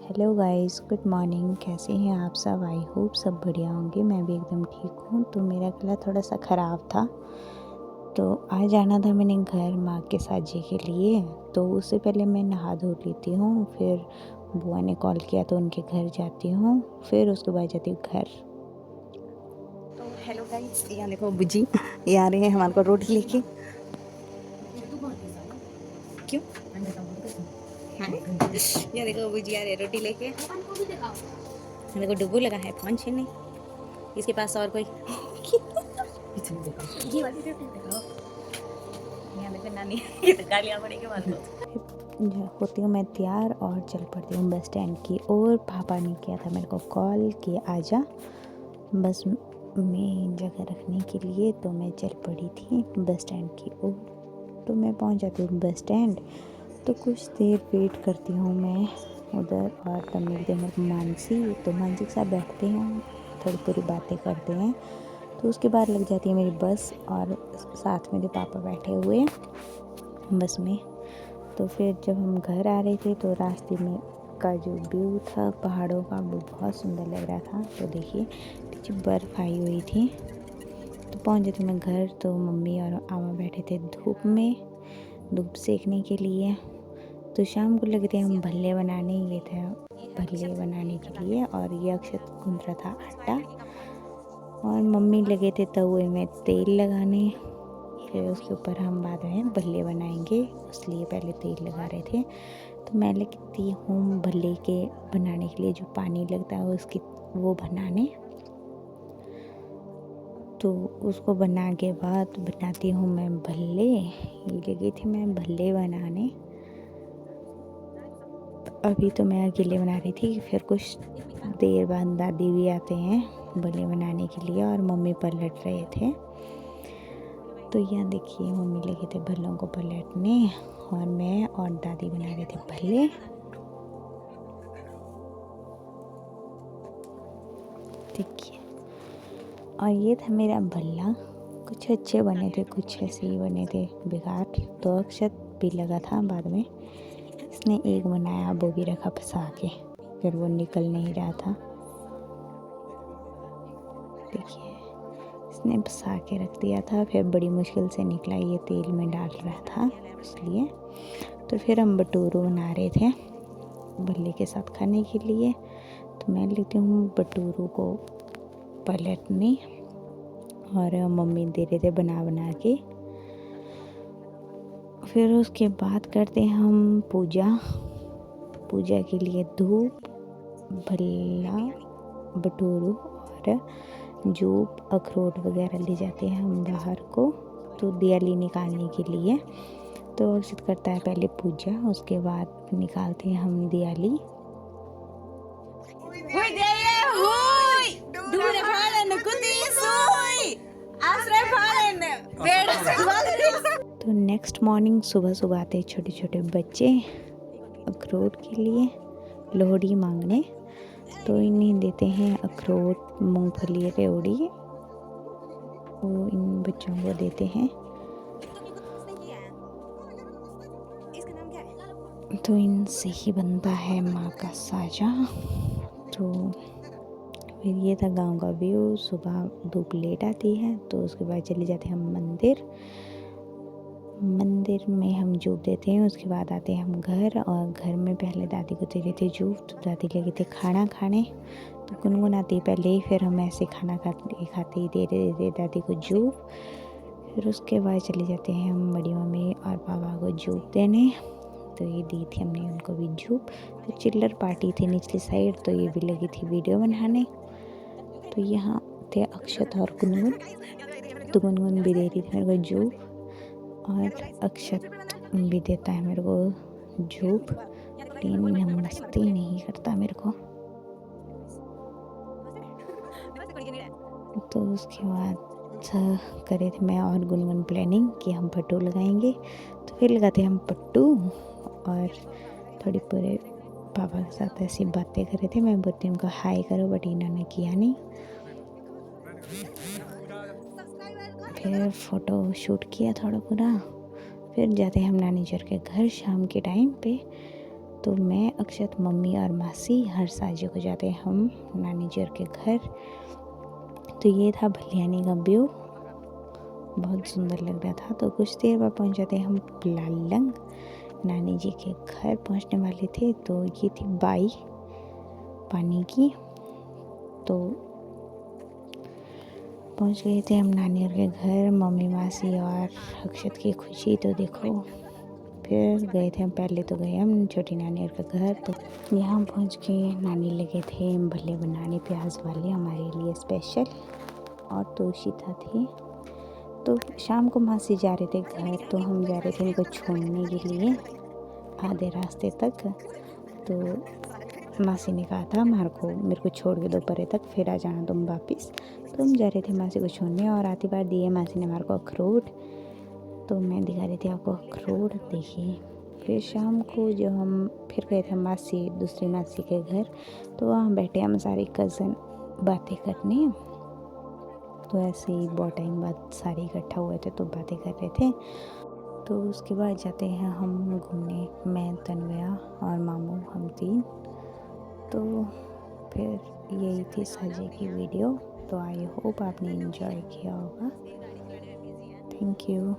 Hello guys, good morning. कैसे हैं आप सब? आई होप सब बढ़िया होंगे। मैं भी एकदम ठीक हूँ। तो मेरा गला थोड़ा सा ख़राब था, तो आज जाना था मैंने घर माँ के साजी के लिए। तो उससे पहले मैं नहा धो लेती हूँ, फिर बुआ ने कॉल किया तो उनके घर जाती हूँ, फिर उसके बाद जाती हूँ घर। तो हेलो गाइस, यहाँ देखो बुजी ये आ रही है हमारे को रोटी लेके। क्यों? हाँ? ये देखो बुजी आ रही है रोटी लेके। देखो डुब्बू लगा है फोन छीनने। इसके पास और कोई ये वाली रोटी दिखाओ। यहाँ देखो नानी ये तो गालियाँ पड़ेगी मार को। होती हूँ मैं तैयार और चल पड़ती हूँ बस स्टैंड की ओर। पापा ने किया था मेरे को कॉल कि आजा बस में जगह रखने के लिए, तो मैं चल पड़ी थी बस स्टैंड की ओर। तो मैं पहुँच जाती हूँ बस स्टैंड, तो कुछ देर वेट करती हूँ मैं उधर। और तब मिलते हैं मानसी, तो मानसी के साथ बैठते हैं, थोड़ी पूरी बातें करते हैं। तो उसके बाद लग जाती है मेरी बस, और साथ मेरे पापा बैठे हुए बस में। तो फिर जब हम घर आ रहे थे तो रास्ते में का जो व्यू था पहाड़ों का वो बहुत सुंदर लग रहा था। तो देखिए नीचे बर्फ़ आई हुई थी। तो पहुंच जाती मैं घर, तो मम्मी और आमा बैठे थे धूप में, धूप सेकने के लिए। तो शाम को लगे थे हम भल्ले बनाने, ये था भल्ले बनाने के लिए। और ये अक्षत गूंथ रहा था आटा, और मम्मी लगे थे तवे में तेल लगाने। फिर उसके ऊपर हम बाद में भल्ले बनाएंगे, इसलिए पहले तेल लगा रहे थे। तो मैं लगती हूँ भल्ले के बनाने के लिए जो पानी लगता है उसकी वो बनाने। तो उसको बना के बाद बनाती हूँ मैं भल्ले। ये लगी थी मैं भल्ले बनाने। अभी तो मैं अकेले बना रही थी, फिर कुछ देर बाद दादी भी आते हैं भल्ले बनाने के लिए, और मम्मी पलट रहे थे। तो यहाँ देखिए मम्मी लगे थे भल्लों को पलटने, और मैं और दादी बना रहे थे भल्ले। देखिए, और ये था मेरा भल्ला। कुछ अच्छे बने थे, कुछ ऐसे ही बने थे बेकार। तो अक्षत भी लगा था बाद में, इसने एक बनाया वो भी रखा फंसा के, फिर वो निकल नहीं रहा था। देखिए इसने फंसा के रख दिया था, फिर बड़ी मुश्किल से निकला। ये तेल में डाल रहा था इसलिए। तो फिर हम भटूरू बना रहे थे भल्ले के साथ खाने के लिए। तो मैं लेती हूँ भटूरू को पलटने, और मम्मी दे रहे थे बना बना के। फिर उसके बाद करते हैं हम पूजा के लिए धूप, भल्ला, भटूरू और जूप अखरोट वगैरह ले जाते हैं हम बाहर को, तो दियाली निकालने के लिए। तो अक्षित करता है पहले पूजा, उसके बाद निकालते हैं हम दियाली। तो नेक्स्ट मॉर्निंग सुबह सुबह आते छोटे छोटे बच्चे अखरोट के लिए लोहड़ी मांगने। तो इन्हें देते हैं अखरोट, मूंगफली, रेवड़ी, वो इन बच्चों को देते हैं। तो इनसे ही बनता है माँ का साजा। तो फिर ये था गांव का व्यू। सुबह धूप लेट आती है, तो उसके बाद चले जाते हैं हम मंदिर में हम जूप देते हैं। उसके बाद आते हैं हम घर, और घर में पहले दादी को दे रहे थे जूप। तो दादी लगे थे खाना खाने, तो गुनगुनाती पहले ही, फिर हम ऐसे खाना खाते ही दे रहे थे दादी को जूप। फिर उसके बाद चले जाते हैं हम बड़ी मम्मी और पापा को जूप देने। तो ये दी थी हमने उनको भी जूप। तो चिल्लर पार्टी थी निचली साइड, तो ये भी लगी थी वीडियो बनाने। तो यहाँ थे अक्षत और गुनगुन, तो गुनगुन भी दे रही थी मेरे को जूप, और अक्षत भी देता है मेरे को जूप, लेकिन मस्ती नहीं करता मेरे को। तो उसके बाद करे थे मैं और गुनगुन प्लानिंग कि हम पट्टू लगाएंगे। तो फिर लगाते हम पट्टू, और थोड़ी पूरे पापा के साथ ऐसी बातें कर रहे थे। मैं बोलती उनको हाय करो, बट इन्होंने किया नहीं। फिर फ़ोटो शूट किया थोड़ा पूरा। फिर जाते हैं हम नानी जोर के घर शाम के टाइम पे। तो मैं, अक्षत, मम्मी और मासी हर साझे को जाते हैं हम नानी जी के घर। तो ये था भलियानी का व्यू, बहुत सुंदर लग रहा था। तो कुछ देर बाद पहुंच जाते हैं हम लालंग, नानी जी के घर पहुंचने वाले थे। तो ये थी बाई पानी की। तो पहुंच गए थे हम नानी और के घर, मम्मी, मासी और अक्षत की खुशी तो देखो। फिर गए थे हम, पहले तो गए हम छोटी नानी और के घर। तो यहाँ पहुंच के नानी लगे थे भल्ले बनाने, प्याज वाले हमारे लिए स्पेशल, और तोशिता थी। तो शाम को मासी जा रहे थे घर, तो हम जा रहे थे इनको छोड़ने के लिए आधे रास्ते तक। तो मासी ने कहा था मेरे को छोड़ के दो परे तक, फिर आ जाना तुम वापस। तो हम जा रहे थे मासी को छोड़ने, और आती बार दिए मासी ने हमारे को अखरोट। तो मैं दिखा रही थी आपको अखरोट, देखिए। फिर शाम को जो हम फिर गए थे मासी, दूसरी मासी के घर। तो वहाँ बैठे हम सारे कज़न बातें करने। तो ऐसे ही बहुत टाइम बाद सारे इकट्ठा हुए थे तो बातें कर रहे थे। तो उसके बाद जाते हैं हम घूमने, मैं, तन्वया और मामू, हम 3। तो फिर यही थी साझे की वीडियो। तो आई होप आपने एंजॉय किया होगा। Thank you.